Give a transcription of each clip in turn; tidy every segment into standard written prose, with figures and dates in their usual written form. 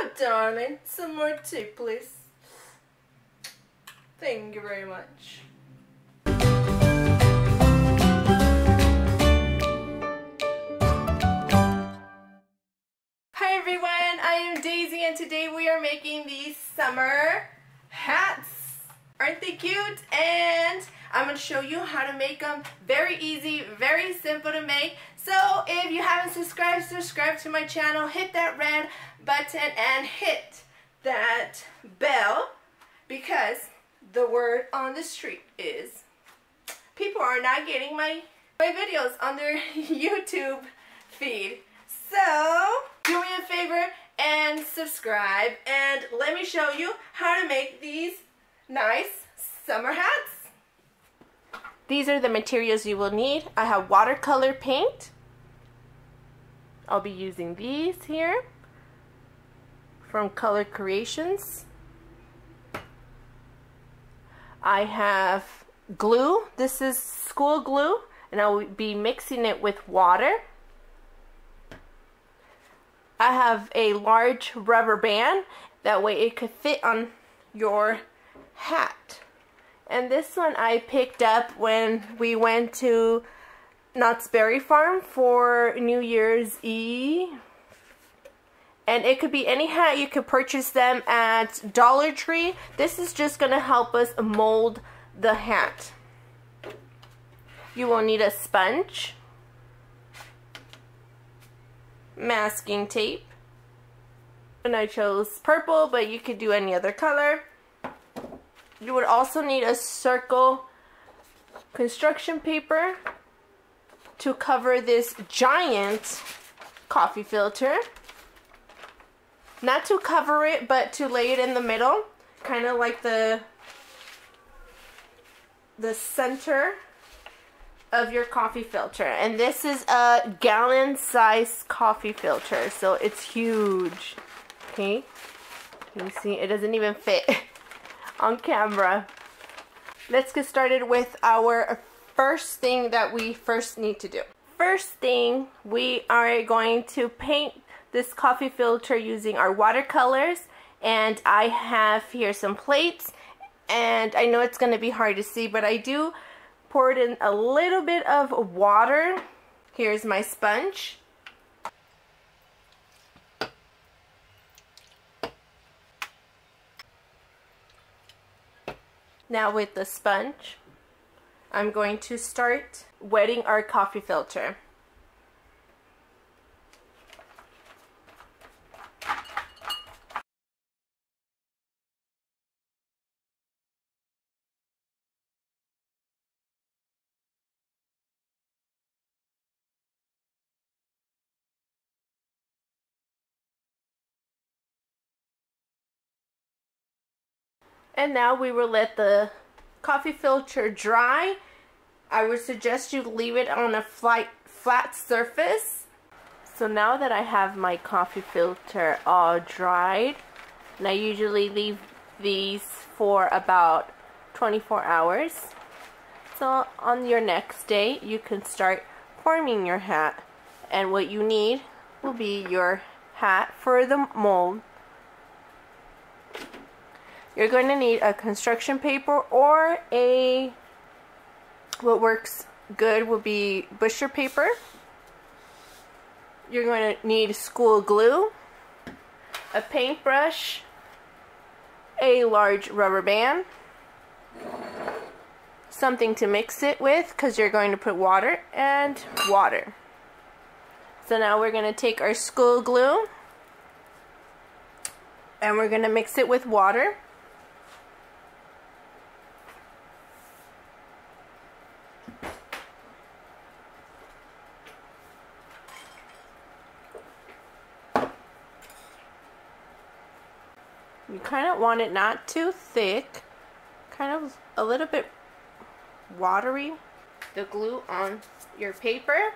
Oh, darling, some more tea, please. Thank you very much. Hi everyone, I am Daisy and today we are making these summer hats. Aren't they cute? And I'm going to show you how to make them. Very easy, very simple to make. So if you haven't subscribed, subscribe to my channel, hit that red button and hit that bell, because the word on the street is people are not getting my videos on their YouTube feed. So do me a favor and subscribe and let me show you how to make these nice summer hats. These are the materials you will need. I have watercolor paint. I'll be using these here from Color Creations. I have glue. This is school glue and I will be mixing it with water. I have a large rubber band, that way it could fit on your hat. And this one I picked up when we went to Knott's Berry Farm for New Year's Eve. And it could be any hat. You could purchase them at Dollar Tree. This is just going to help us mold the hat. You will need a sponge, masking tape, and I chose purple, but you could do any other color. You would also need a circle construction paper to cover this giant coffee filter. Not to cover it, but to lay it in the middle, kind of like the center of your coffee filter. And this is a gallon size coffee filter, so it's huge. Okay, can you see? It doesn't even fit on camera. Let's get started with our first thing that we first need to do. First thing, we are going to paint this coffee filter using our watercolors, and I have here some plates, and I know it's going to be hard to see, but I do pour it in a little bit of water. Here's my sponge. Now with the sponge, I'm going to start wetting our coffee filter. And now we will let the coffee filter dry. I would suggest you leave it on a flat surface. So now that I have my coffee filter all dried, and I usually leave these for about 24 hours. So on your next day, you can start forming your hat. And what you need will be your hat for the mold. You're going to need a construction paper, or what works good will be butcher paper. You're going to need school glue, a paintbrush, a large rubber band, something to mix it with because you're going to put water and water. So now we're going to take our school glue and we're going to mix it with water. You kind of want it not too thick, kind of a little bit watery. The glue on your paper,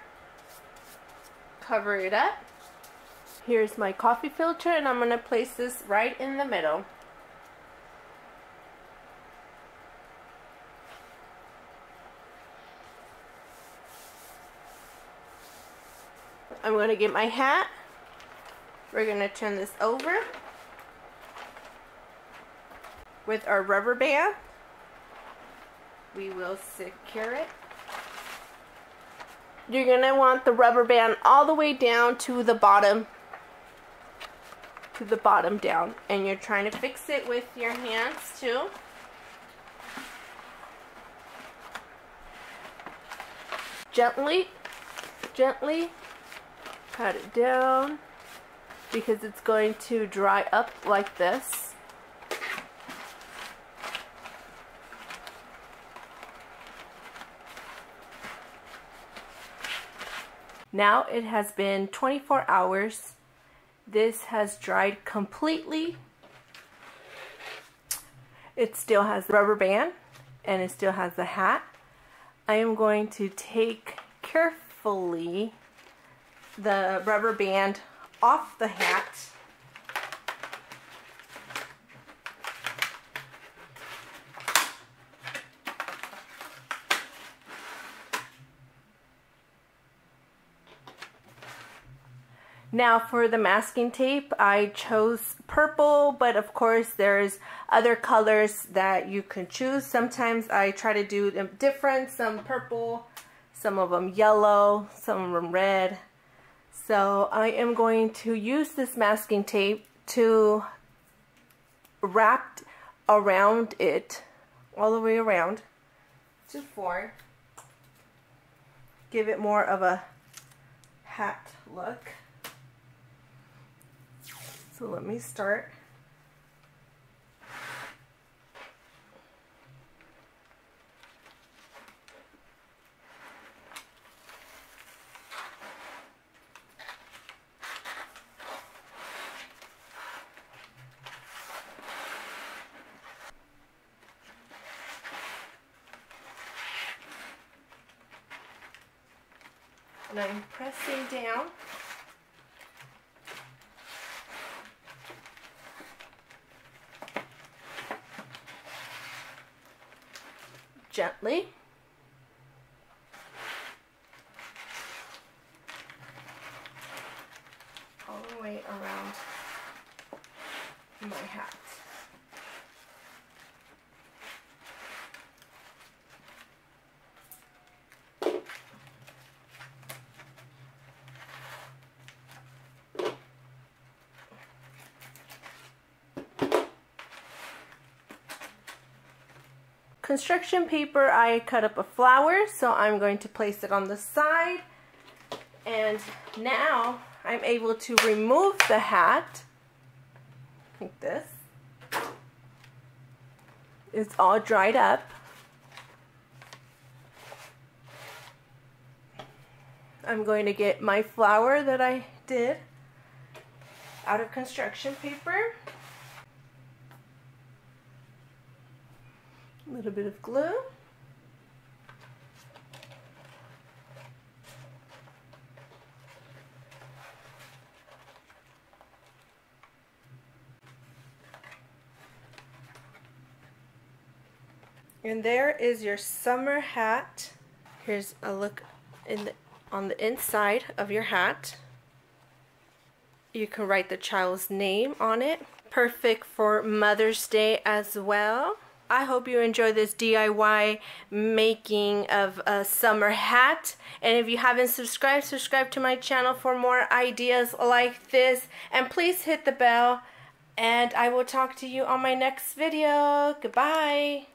cover it up. Here's my coffee filter, and I'm going to place this right in the middle. I'm going to get my hat. We're going to turn this over. with our rubber band. We will secure it. You're going to want the rubber band all the way down to the bottom. Down. And you're trying to fix it with your hands too. Gently pat it down because it's going to dry up like this. Now it has been 24 hours. This has dried completely. It still has the rubber band and it still has the hat. I am going to take carefully the rubber band off the hat. Now for the masking tape, I chose purple, but of course there's other colors that you can choose. Sometimes I try to do them different, some purple, some of them yellow, some of them red. So I am going to use this masking tape to wrap around it, all the way around to 4. Give it more of a hat look. So let me start. And I'm pressing down. Gently. All the way around my hat. Construction paper, I cut up a flower, so I'm going to place it on the side. And now I'm able to remove the hat like this. It's all dried up. I'm going to get my flower that I did out of construction paper. A little bit of glue. And there is your summer hat. Here's a look on the inside of your hat. You can write the child's name on it. Perfect for Mother's Day as well. I hope you enjoy this DIY making of a summer hat. And if you haven't subscribed, subscribe to my channel for more ideas like this. And please hit the bell. And I will talk to you on my next video. Goodbye.